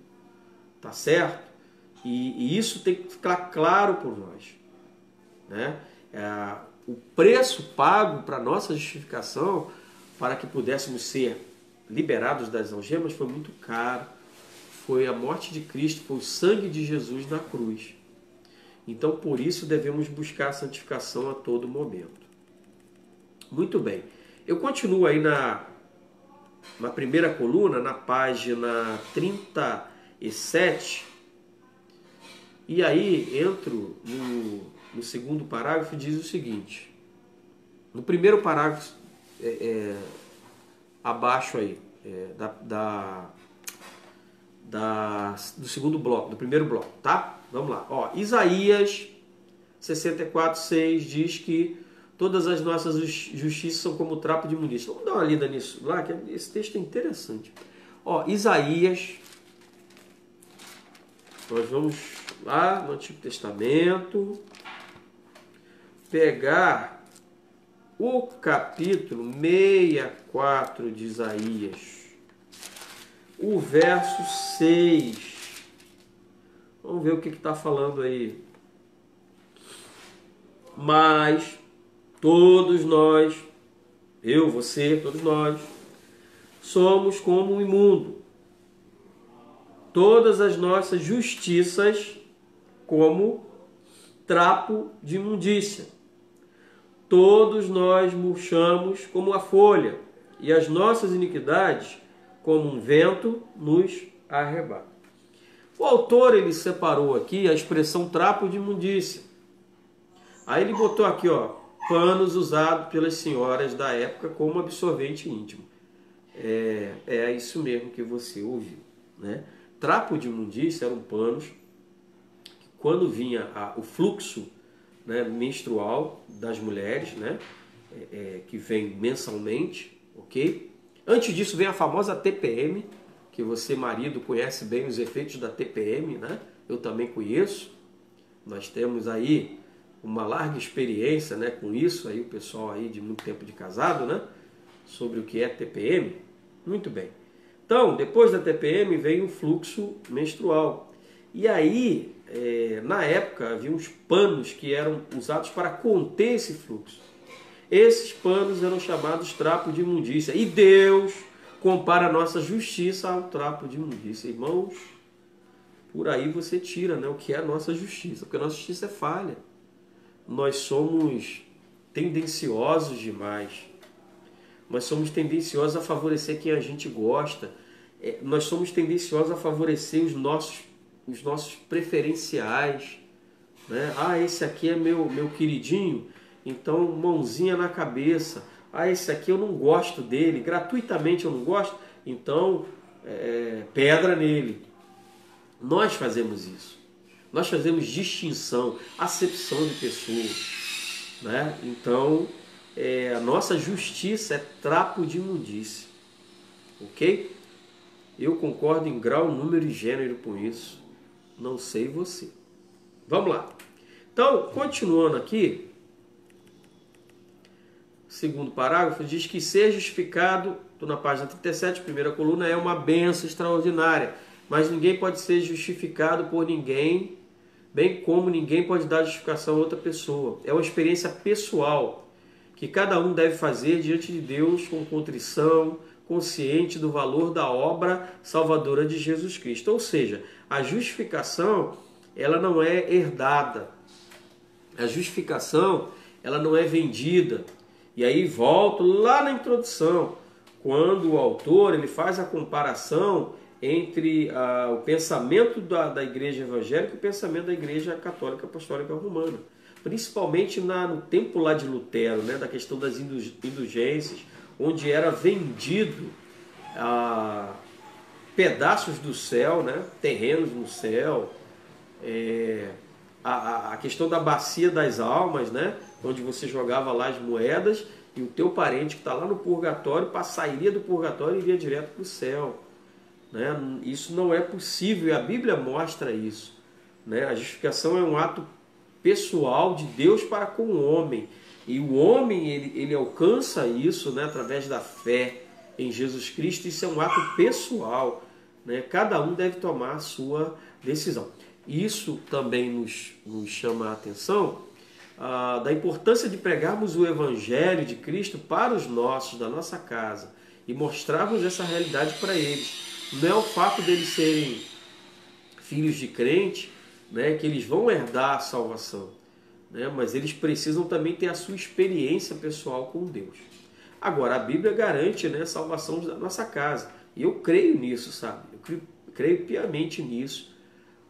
tá certo? E isso tem que ficar claro por nós. Né? O preço pago para a nossa justificação, para que pudéssemos ser liberados das algemas, foi muito caro. Foi a morte de Cristo, foi o sangue de Jesus na cruz. Então, por isso, devemos buscar a santificação a todo momento. Muito bem. Eu continuo aí na primeira coluna, na página 37, e aí entro no segundo parágrafo, diz o seguinte. No primeiro parágrafo, abaixo aí, do segundo bloco, do primeiro bloco, tá? Vamos lá. Ó, Isaías 64:6 diz que todas as nossas justiças são como trapo de imundícia. Vamos dar uma lida nisso lá, que esse texto é interessante. Ó, Isaías, nós vamos lá no Antigo Testamento, pegar o capítulo 64 de Isaías, o verso 6. Vamos ver o que está falando aí. Mas todos nós, eu, você, todos nós, somos como um imundo. Todas as nossas justiças como trapo de imundícia. Todos nós murchamos como a folha, e as nossas iniquidades, como um vento, nos arrebata. O autor, ele separou aqui a expressão trapo de imundícia. Aí ele botou aqui, ó, panos usados pelas senhoras da época como absorvente íntimo. É isso mesmo que você ouviu, né? Trapo de imundícia eram panos que, quando vinha o fluxo, né, menstrual das mulheres, né, que vem mensalmente, ok? Antes disso vem a famosa TPM, que você, marido, conhece bem os efeitos da TPM, né? Eu também conheço. Nós temos aí uma larga experiência, né, com isso, aí o pessoal aí de muito tempo de casado, né, sobre o que é TPM. Muito bem. Então, depois da TPM vem o fluxo menstrual. E aí, na época, havia uns panos que eram usados para conter esse fluxo. Esses panos eram chamados trapo de imundícia. E Deus compara a nossa justiça ao trapo de imundícia. Irmãos, por aí você tira, né, o que é a nossa justiça. Porque a nossa justiça é falha. Nós somos tendenciosos demais. Nós somos tendenciosos a favorecer quem a gente gosta. Nós somos tendenciosos a favorecer os nossos preferenciais. Né? Ah, esse aqui é meu queridinho, então mãozinha na cabeça. Ah, esse aqui eu não gosto dele, gratuitamente eu não gosto, então pedra nele. Nós fazemos isso. Nós fazemos distinção, acepção de pessoas. Né? Então, a nossa justiça é trapo de imundícia. Ok? Eu concordo em grau, número e gênero com isso. Não sei você. Vamos lá. Então, continuando aqui, segundo parágrafo, diz que ser justificado, estou na página 37, primeira coluna, é uma bênção extraordinária. Mas ninguém pode ser justificado por ninguém, bem como ninguém pode dar justificação a outra pessoa. É uma experiência pessoal que cada um deve fazer diante de Deus com contrição, consciente do valor da obra salvadora de Jesus Cristo. Ou seja, a justificação, ela não é herdada. A justificação, ela não é vendida. E aí volto lá na introdução, quando o autor ele faz a comparação entre o pensamento da igreja evangélica e o pensamento da igreja católica apostólica romana. Principalmente no tempo lá de Lutero, né, da questão das indulgências, onde era vendido pedaços do céu, né, terrenos no céu, a questão da bacia das almas, né, onde você jogava lá as moedas e o teu parente que está lá no purgatório sairia do purgatório e iria direto para o céu. Né? Isso não é possível e a Bíblia mostra isso. Né? A justificação é um ato pessoal de Deus para com o homem. E o homem ele alcança isso, né, através da fé em Jesus Cristo. Isso é um ato pessoal. Né? Cada um deve tomar a sua decisão. Isso também nos chama a atenção da importância de pregarmos o Evangelho de Cristo para os nossos, da nossa casa, e mostrarmos essa realidade para eles. Não é o fato deles serem filhos de crente, né, que eles vão herdar a salvação, né, mas eles precisam também ter a sua experiência pessoal com Deus. Agora, a Bíblia garante, né, a salvação da nossa casa. E eu creio nisso, sabe? Eu creio piamente nisso,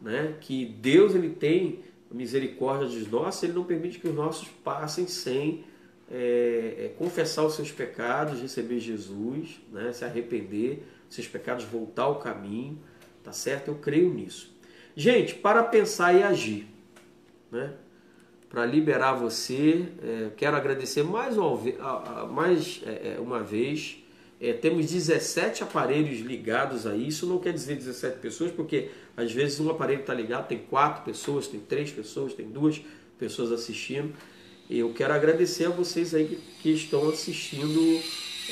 né, que Deus ele tem misericórdia de nós, ele não permite que os nossos passem sem confessar os seus pecados, receber Jesus, né, se arrepender, seus pecados, voltar ao caminho, tá certo? Eu creio nisso. Gente, para pensar e agir, né? Para liberar você, quero agradecer mais uma vez. Temos 17 aparelhos ligados a isso. Não quer dizer 17 pessoas, porque às vezes um aparelho está ligado, tem 4 pessoas, tem 3 pessoas, tem 2 pessoas assistindo. Eu quero agradecer a vocês aí que estão assistindo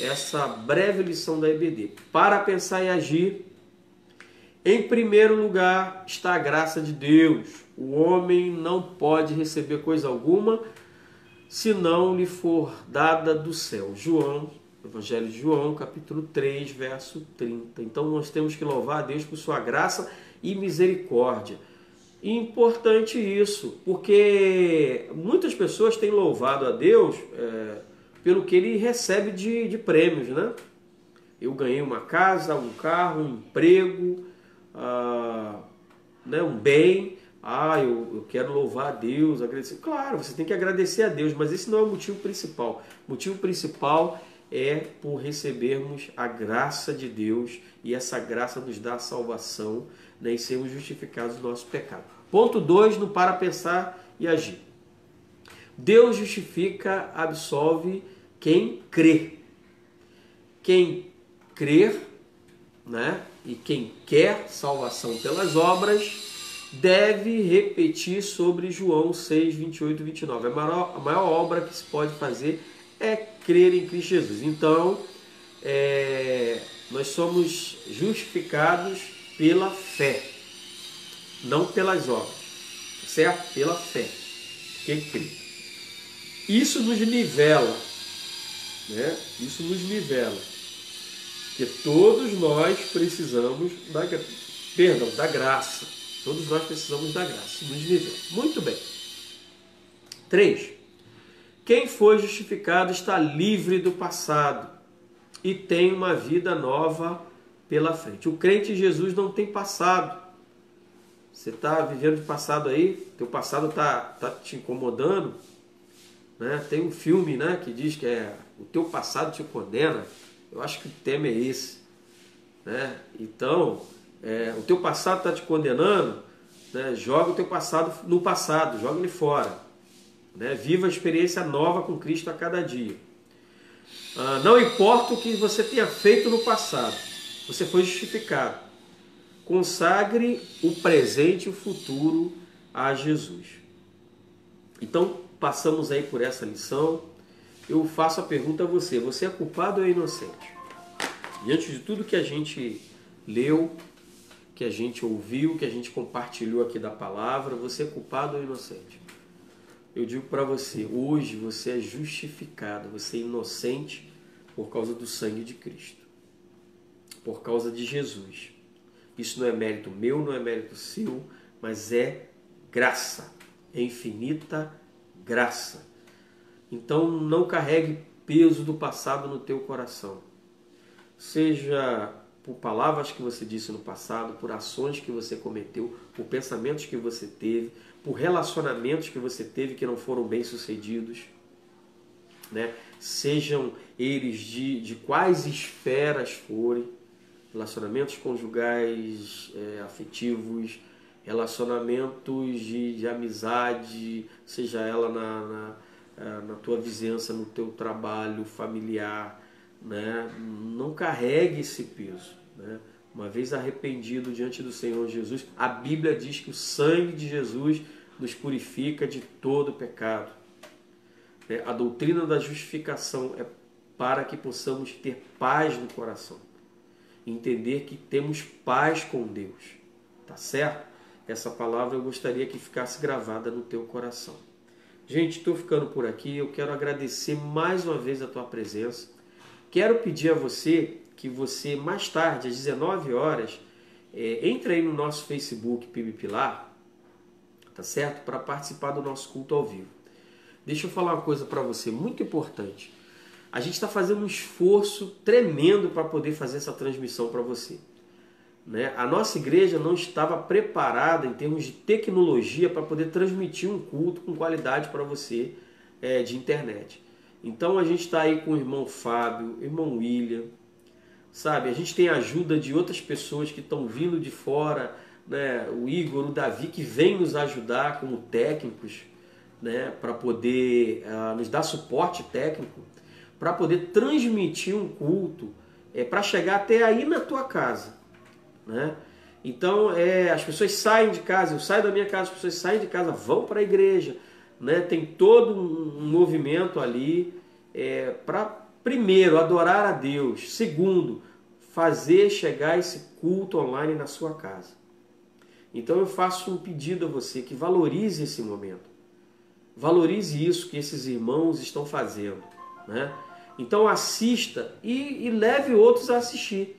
essa breve lição da EBD. Para pensar e agir, em primeiro lugar está a graça de Deus. O homem não pode receber coisa alguma se não lhe for dada do céu. Evangelho de João, capítulo 3, verso 30. Então nós temos que louvar a Deus por sua graça e misericórdia. E importante isso, porque muitas pessoas têm louvado a Deus pelo que ele recebe de prêmios, né? Eu ganhei uma casa, um carro, um emprego, né, um bem. Eu quero louvar a Deus, agradecer. Claro, você tem que agradecer a Deus, mas esse não é o motivo principal. O motivo principal é por recebermos a graça de Deus, e essa graça nos dá a salvação, né, e sermos justificados do nosso pecado. Ponto 2, no para pensar e agir. Deus justifica, absolve quem crê. Quem crer, né, e quem quer salvação pelas obras deve repetir sobre João 6, 28 e 29. A maior obra que se pode fazer é crer em Cristo Jesus. Então, nós somos justificados pela fé, não pelas obras, certo? Pela fé. Quem crê. Isso nos nivela, né? Isso nos nivela. Porque todos nós precisamos da graça. Todos nós precisamos da graça. Nos nivela. Muito bem. 3. Quem foi justificado está livre do passado e tem uma vida nova pela frente. O crente em Jesus não tem passado. Você está vivendo de passado aí? Teu passado está te incomodando? Né? Tem um filme, né, que diz que o teu passado te condena. Eu acho que o tema é esse. Né? Então, o teu passado está te condenando, né? Joga o teu passado no passado, joga ele fora. Né? Viva a experiência nova com Cristo a cada dia. Não importa o que você tenha feito no passado, você foi justificado. Consagre o presente e o futuro a Jesus. Então, passamos aí por essa lição. Eu faço a pergunta a você: você é culpado ou é inocente? Diante de tudo que a gente leu, que a gente ouviu, que a gente compartilhou aqui da palavra, você é culpado ou inocente? Eu digo para você, hoje você é justificado, você é inocente por causa do sangue de Cristo, por causa de Jesus. Isso não é mérito meu, não é mérito seu, mas é graça, é infinita graça. Então não carregue peso do passado no teu coração. Seja por palavras que você disse no passado, por ações que você cometeu, por pensamentos que você teve, por relacionamentos que você teve que não foram bem-sucedidos, né? Sejam eles de quais esferas forem, relacionamentos conjugais, afetivos, relacionamentos de amizade, seja ela na tua vizinhança, no teu trabalho familiar, né? Não carregue esse peso, né? Uma vez arrependido diante do Senhor Jesus, a Bíblia diz que o sangue de Jesus nos purifica de todo pecado. A doutrina da justificação é para que possamos ter paz no coração, entender que temos paz com Deus, tá certo? Essa palavra eu gostaria que ficasse gravada no teu coração. Gente, estou ficando por aqui, eu quero agradecer mais uma vez a tua presença. Quero pedir a você que você, mais tarde, às 19 horas, entre aí no nosso Facebook PIB Pilar, tá certo? Para participar do nosso culto ao vivo. Deixa eu falar uma coisa para você, muito importante. A gente está fazendo um esforço tremendo para poder fazer essa transmissão para você, né? A nossa igreja não estava preparada em termos de tecnologia para poder transmitir um culto com qualidade para você de internet. Então a gente está aí com o irmão Fábio, o irmão William, sabe? A gente tem a ajuda de outras pessoas que estão vindo de fora, né? O Igor, o Davi, que vem nos ajudar como técnicos, né? Para poder nos dar suporte técnico, para poder transmitir um culto, para chegar até aí na tua casa, né? Então as pessoas saem de casa, eu saio da minha casa, as pessoas saem de casa, vão para a igreja, né? Tem todo um movimento ali para, primeiro, adorar a Deus, segundo, fazer chegar esse culto online na sua casa. Então eu faço um pedido a você que valorize esse momento, valorize isso que esses irmãos estão fazendo, né? Então assista e leve outros a assistir.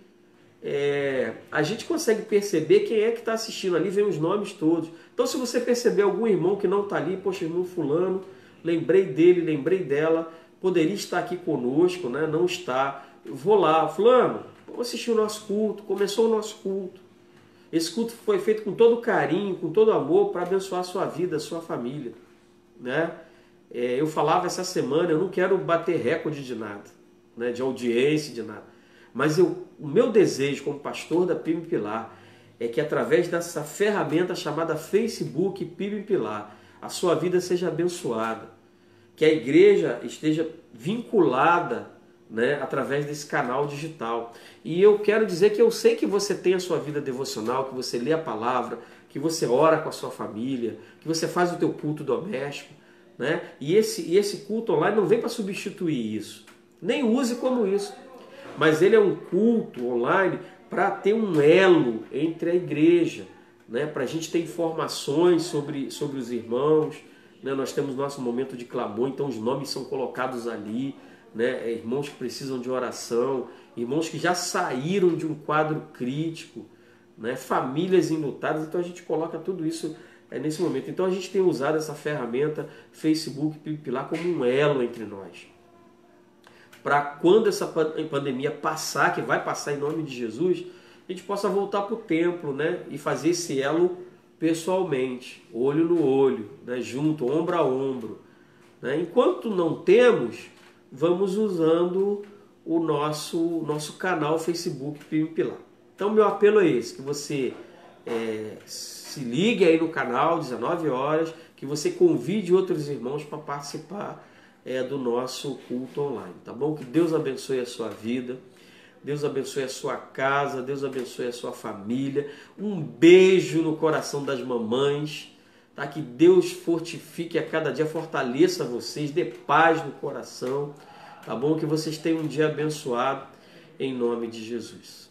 A gente consegue perceber quem é que está assistindo ali, vem os nomes todos. Então se você perceber algum irmão que não está ali, poxa, irmão fulano, lembrei dele, lembrei dela, poderia estar aqui conosco, né? Não está. Eu vou lá, fulano, vamos assistir o nosso culto, começou o nosso culto. Esse culto foi feito com todo carinho, com todo amor, para abençoar a sua vida, a sua família, né? Eu falava essa semana, eu não quero bater recorde de nada, né? De audiência, de nada. Mas o meu desejo como pastor da PIB Pilar é que através dessa ferramenta chamada Facebook PIB Pilar, a sua vida seja abençoada, que a igreja esteja vinculada, né, através desse canal digital. E eu quero dizer que eu sei que você tem a sua vida devocional, que você lê a palavra, que você ora com a sua família, que você faz o teu culto doméstico, né? E esse culto online não vem para substituir isso. Nem use como isso. Mas ele é um culto online para ter um elo entre a igreja, né? Para a gente ter informações sobre os irmãos, né? Nós temos nosso momento de clamor, então os nomes são colocados ali, né? Irmãos que precisam de oração, irmãos que já saíram de um quadro crítico, né? Famílias enlutadas, então a gente coloca tudo isso nesse momento. Então a gente tem usado essa ferramenta Facebook PIB Pilar como um elo entre nós, para quando essa pandemia passar, que vai passar em nome de Jesus, a gente possa voltar para o templo, né? E fazer esse elo pessoalmente, olho no olho, né? Junto, ombro a ombro, né? Enquanto não temos, vamos usando o nosso canal Facebook PIB Pilar. Então meu apelo é esse, que você se ligue aí no canal, 19 horas, que você convide outros irmãos para participar do nosso culto online, tá bom? Que Deus abençoe a sua vida, Deus abençoe a sua casa, Deus abençoe a sua família. Um beijo no coração das mamães, tá? Que Deus fortifique a cada dia, fortaleça vocês, dê paz no coração, tá bom? Que vocês tenham um dia abençoado, em nome de Jesus.